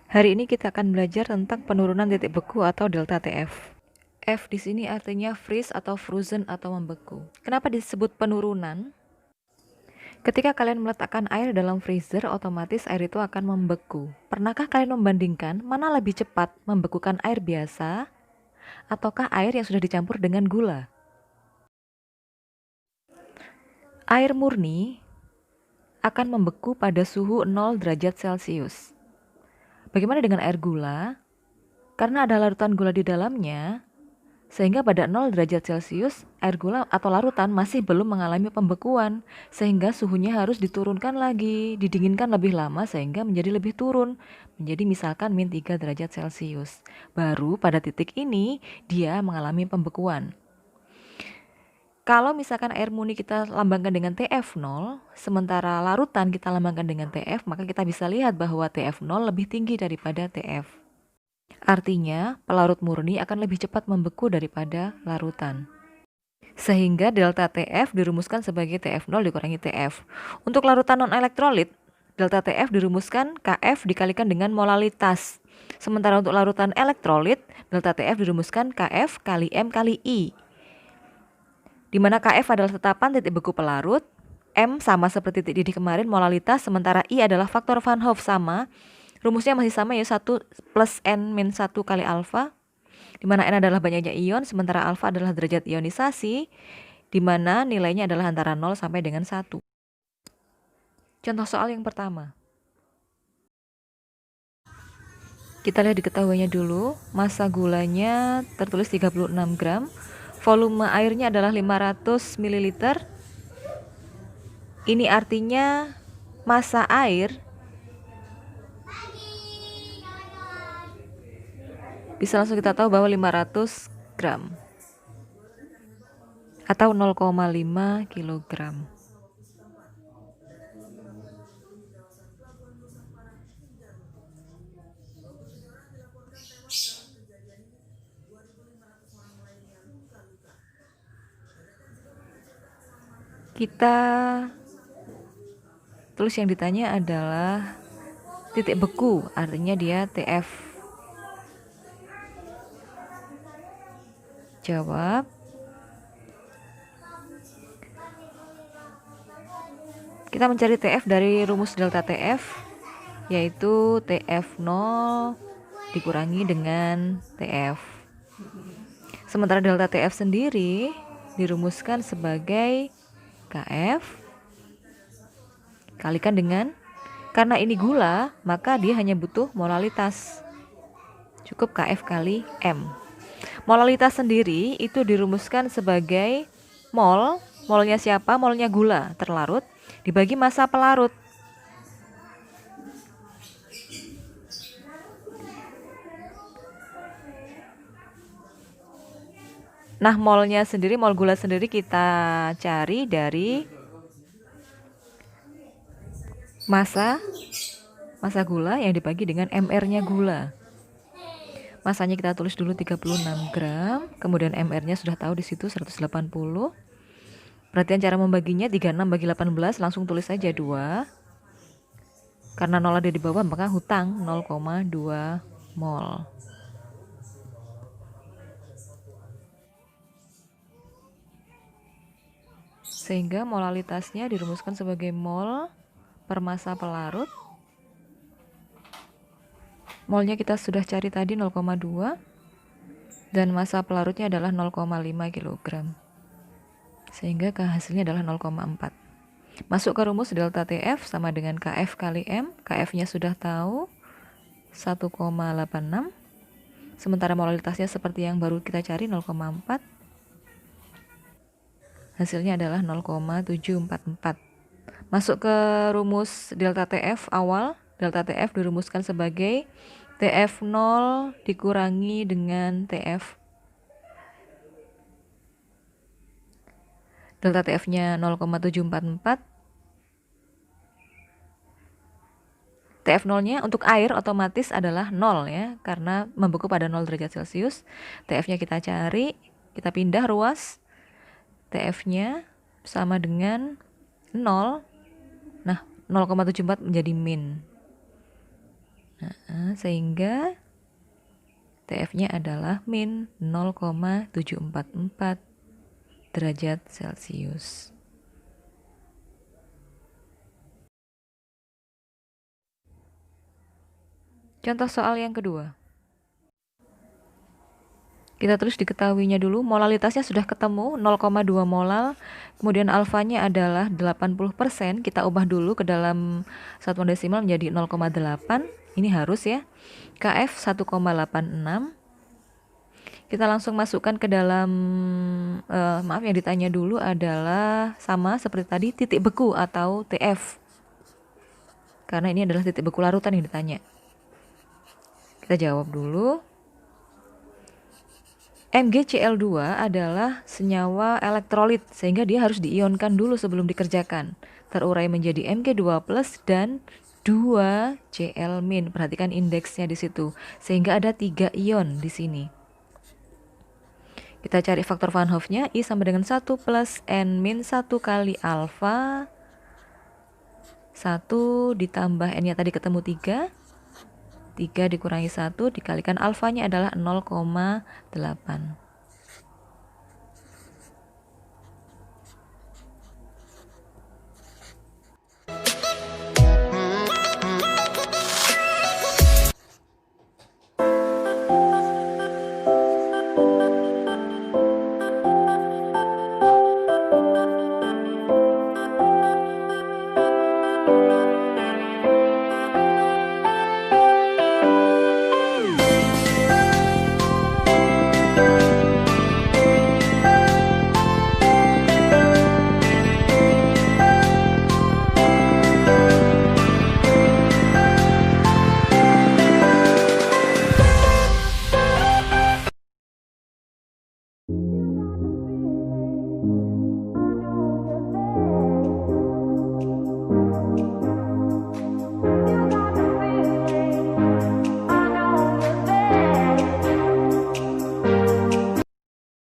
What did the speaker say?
Hari ini kita akan belajar tentang penurunan titik beku atau delta TF. F di sini artinya freeze atau frozen atau membeku. Kenapa disebut penurunan? Ketika kalian meletakkan air dalam freezer, otomatis air itu akan membeku. Pernahkah kalian membandingkan mana lebih cepat membekukan air biasa ataukah air yang sudah dicampur dengan gula? Air murni akan membeku pada suhu 0 derajat Celcius. Bagaimana dengan air gula? Karena ada larutan gula di dalamnya, sehingga pada 0 derajat Celcius, air gula atau larutan masih belum mengalami pembekuan, sehingga suhunya harus diturunkan lagi, didinginkan lebih lama sehingga menjadi lebih turun, menjadi misalkan min 3 derajat Celcius. Baru pada titik ini, dia mengalami pembekuan. Kalau misalkan air murni kita lambangkan dengan TF0, sementara larutan kita lambangkan dengan TF, maka kita bisa lihat bahwa TF0 lebih tinggi daripada TF. Artinya, pelarut murni akan lebih cepat membeku daripada larutan. Sehingga delta TF dirumuskan sebagai TF0 dikurangi TF. Untuk larutan non-elektrolit, delta TF dirumuskan KF dikalikan dengan molalitas. Sementara untuk larutan elektrolit, delta TF dirumuskan KF kali M kali I. Di mana KF adalah tetapan titik beku pelarut, M sama seperti titik didih kemarin molalitas, sementara I adalah faktor Van Hoff sama. Rumusnya masih sama ya, 1 plus N min 1 kali alfa, di mana N adalah banyaknya ion, sementara alfa adalah derajat ionisasi, di mana nilainya adalah antara 0 sampai dengan 1. Contoh soal yang pertama. Kita lihat diketahuinya dulu, massa gulanya tertulis 36 gram, volume airnya adalah 500 ml. Ini artinya massa air bisa langsung kita tahu bahwa 500 gram atau 0,5 kilogram. Kita tulis yang ditanya adalah titik beku, artinya dia TF. Jawab. Kita mencari TF dari rumus delta TF, yaitu TF0 dikurangi dengan TF. Sementara delta TF sendiri dirumuskan sebagai KF kalikan dengan, karena ini gula, maka dia hanya butuh molalitas. Cukup KF kali M. Molalitas sendiri itu dirumuskan sebagai mol. Molnya siapa? Molnya gula terlarut dibagi massa pelarut. Nah, molnya sendiri, mol gula sendiri kita cari dari massa gula yang dibagi dengan MR-nya gula. Masanya kita tulis dulu 36 gram, kemudian MR-nya sudah tahu di situ 180. Perhatian cara membaginya, 36 bagi 18, langsung tulis saja 2. Karena 0 ada di bawah, maka hutang 0,2 mol. Sehingga molalitasnya dirumuskan sebagai mol per massa pelarut. Molnya kita sudah cari tadi 0,2 dan massa pelarutnya adalah 0,5 kg. Sehingga hasilnya adalah 0,4. Masuk ke rumus delta TF sama dengan KF kali M. KF-nya sudah tahu 1,86. Sementara molalitasnya seperti yang baru kita cari 0,4. Hasilnya adalah 0,744. Masuk ke rumus delta TF awal. Delta TF dirumuskan sebagai TF0 dikurangi dengan TF. Delta TF-nya 0,744. TF0-nya untuk air otomatis adalah 0 ya, karena membeku pada 0 derajat Celcius. TF-nya kita cari, kita pindah ruas. TF-nya sama dengan 0. Nah, 0,74 menjadi min. sehingga TF-nya adalah min 0,744 derajat Celcius. Contoh soal yang kedua. Kita terus diketahuinya dulu, molalitasnya sudah ketemu 0,2 molal, kemudian alfanya adalah 80%, kita ubah dulu ke dalam satuan desimal menjadi 0,8, ini harus ya. KF 1,86. Kita langsung masukkan ke dalam, maaf yang ditanya dulu adalah sama seperti tadi titik beku atau TF. Karena ini adalah titik beku larutan yang ditanya. Kita jawab dulu. MgCl2 adalah senyawa elektrolit sehingga dia harus diionkan dulu sebelum dikerjakan. Terurai menjadi Mg2+ dan 2Cl-. Perhatikan indeksnya di situ. Sehingga ada 3 ion di sini. Kita cari faktor Van Hoff-nya, I sama dengan 1 plus N-1 kali alfa. 1 ditambah N-nya tadi ketemu 3. 3 dikurangi 1 dikalikan alfanya adalah 0,8.